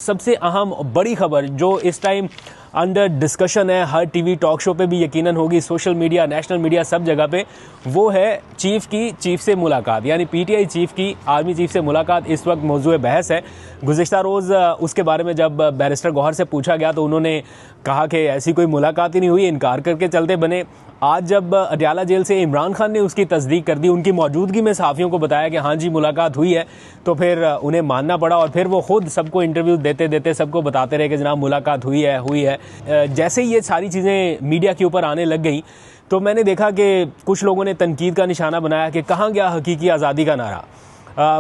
सबसे अहम बड़ी खबर जो इस टाइम अंडर डिस्कशन है, हर टीवी टॉक शो पे भी यकीनन होगी, सोशल मीडिया, नेशनल मीडिया, सब जगह पे, वो है चीफ से मुलाकात, यानी पीटीआई चीफ की आर्मी चीफ से मुलाकात इस वक्त मौजूद बहस है। गुज़िश्ता रोज़ उसके बारे में जब बैरिस्टर गौहर से पूछा गया तो उन्होंने कहा कि ऐसी कोई मुलाकात ही नहीं हुई, इनकार करके चलते बने। आज जब अडयाला जेल से इमरान खान ने उसकी तस्दीक कर दी, उनकी मौजूदगी में सहाफ़ियों को बताया कि हाँ जी मुलाकात हुई है, तो फिर उन्हें मानना पड़ा और फिर वो खुद सबको इंटरव्यू देते देते सबको बताते रहे कि जनाब मुलाकात हुई है। जैसे ही ये सारी चीज़ें मीडिया के ऊपर आने लग गई तो मैंने देखा कि कुछ लोगों ने तनकीद का निशाना बनाया कि कहाँ गया हकीकी आज़ादी का नारा।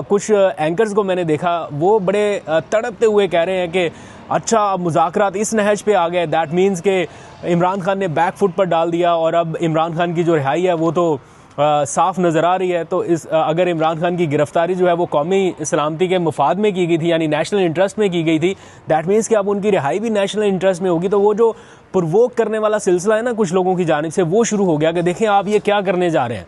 कुछ एंकर्स को मैंने देखा, वो बड़े तड़पते हुए कह रहे हैं कि अच्छा अब मुज़ाकरात इस नहज पे आ गए, दैट मीन्स के इमरान खान ने बैक फुट पर डाल दिया और अब इमरान खान की जो रिहाई है वो तो साफ नज़र आ रही है। तो अगर इमरान खान की गिरफ्तारी जो है वो कौमी सलामती के मुफाद में की गई थी, यानी नेशनल इंटरेस्ट में की गई थी, दैट मीन्स कि अब उनकी रिहाई भी नेशनल इंटरेस्ट में होगी। तो वो जो प्रोवोक करने वाला सिलसिला है ना कुछ लोगों की जानिब से, वो शुरू हो गया कि देखें आप ये क्या करने जा रहे हैं।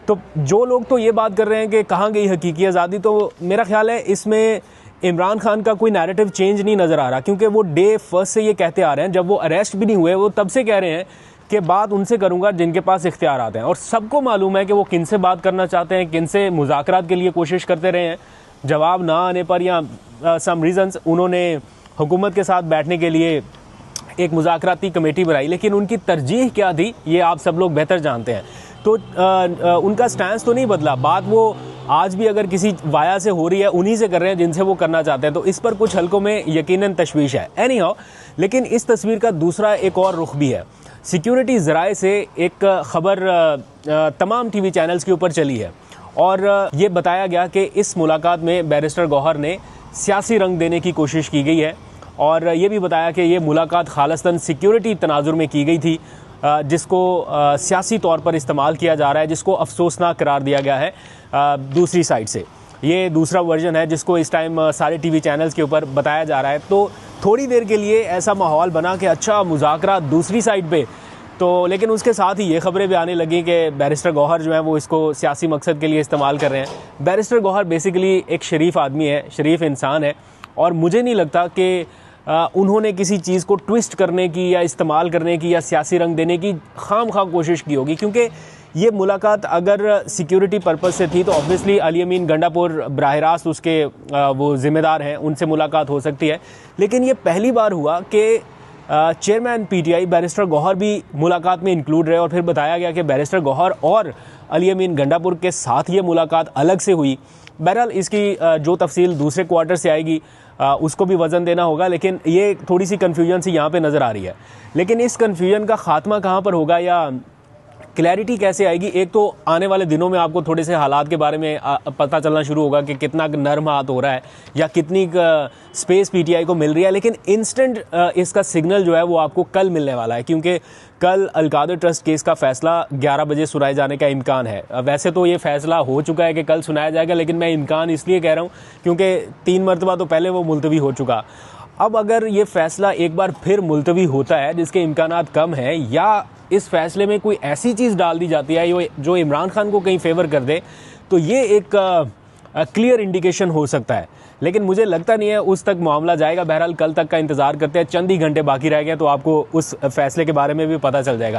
तो जो लोग तो ये बात कर रहे हैं कि कहाँ गई हकीकी आज़ादी, तो मेरा ख्याल है इसमें इमरान खान का कोई नैरेटिव चेंज नहीं नज़र आ रहा, क्योंकि वो डे फर्स्ट से ये कहते आ रहे हैं, जब वो अरेस्ट भी नहीं हुए वो तब से कह रहे हैं कि बात उनसे करूंगा जिनके पास इख्तियार आते हैं। और सबको मालूम है कि वो किन से बात करना चाहते हैं, किन से मुज़ाकरात के लिए कोशिश करते रहे हैं। जवाब ना आने पर या सम रीज़न्स उन्होंने हुकूमत के साथ बैठने के लिए एक मुज़ाकराती कमेटी बनाई, लेकिन उनकी तरजीह क्या थी ये आप सब लोग बेहतर जानते हैं। तो उनका स्टैंस तो नहीं बदला, बात वो आज भी अगर किसी वाया से हो रही है उन्हीं से कर रहे हैं जिनसे वो करना चाहते हैं। तो इस पर कुछ हलकों में यकीनन तशवीश है। एनी हाउ, लेकिन इस तस्वीर का दूसरा एक और रुख भी है। सिक्योरिटी ज़राए से एक ख़बर तमाम टीवी चैनल्स के ऊपर चली है और ये बताया गया कि इस मुलाकात में बैरिस्टर गौहर ने सियासी रंग देने की कोशिश की गई है और ये भी बताया कि ये मुलाकात खालिस्तन सिक्योरिटी तनाजुर में की गई थी, जिसको सियासी तौर पर इस्तेमाल किया जा रहा है, जिसको अफसोसनाक करार दिया गया है दूसरी साइड से। ये दूसरा वर्जन है जिसको इस टाइम सारे टीवी चैनल्स के ऊपर बताया जा रहा है। तो थोड़ी देर के लिए ऐसा माहौल बना कि अच्छा मुज़ाकरात दूसरी साइड पे, तो लेकिन उसके साथ ही ये खबरें भी आने लगी कि बैरिस्टर गौहर जो है वो इसको सियासी मकसद के लिए इस्तेमाल कर रहे हैं। बैरिस्टर गौहर बेसिकली एक शरीफ आदमी है, शरीफ इंसान है और मुझे नहीं लगता कि उन्होंने किसी चीज़ को ट्विस्ट करने की या इस्तेमाल करने की या सियासी रंग देने की खामखा कोशिश की होगी, क्योंकि ये मुलाकात अगर सिक्योरिटी पर्पस से थी तो ऑब्वियसली अली अमीन गंडापुर बराह रास्त उसके वो ज़िम्मेदार हैं, उनसे मुलाकात हो सकती है। लेकिन ये पहली बार हुआ कि चेयरमैन पीटीआई बैरिस्टर गौहर भी मुलाकात में इंक्लूड रहे और फिर बताया गया कि बैरिस्टर गौहर और अली अमीन गंडापुर के साथ ये मुलाकात अलग से हुई। बहरहाल इसकी जो तफसील दूसरे क्वार्टर से आएगी उसको भी वज़न देना होगा, लेकिन ये थोड़ी सी कन्फ्यूजन सी यहाँ पे नज़र आ रही है। लेकिन इस कन्फ्यूजन का ख़ात्मा कहाँ पर होगा या क्लैरिटी कैसे आएगी, एक तो आने वाले दिनों में आपको थोड़े से हालात के बारे में पता चलना शुरू होगा कि कितना नरम हाथ हो रहा है या कितनी स्पेस पीटीआई को मिल रही है। लेकिन इंस्टेंट इसका सिग्नल जो है वो आपको कल मिलने वाला है, क्योंकि कल अलकादर ट्रस्ट केस का फ़ैसला 11 बजे सुनाए जाने का इम्कान है। वैसे तो ये फ़ैसला हो चुका है कि कल सुनाया जाएगा, लेकिन मैं इम्कान इसलिए कह रहा हूँ क्योंकि 3 मरतबा तो पहले वो मुलतवी हो चुका। अब अगर ये फ़ैसला एक बार फिर मुलतवी होता है जिसके इम्कानात कम है, या इस फैसले में कोई ऐसी चीज़ डाल दी जाती है जो इमरान खान को कहीं फेवर कर दे, तो ये एक क्लियर इंडिकेशन हो सकता है। लेकिन मुझे लगता नहीं है उस तक मामला जाएगा। बहरहाल कल तक का इंतज़ार करते हैं, चंद ही घंटे बाकी रह गए तो आपको उस फैसले के बारे में भी पता चल जाएगा।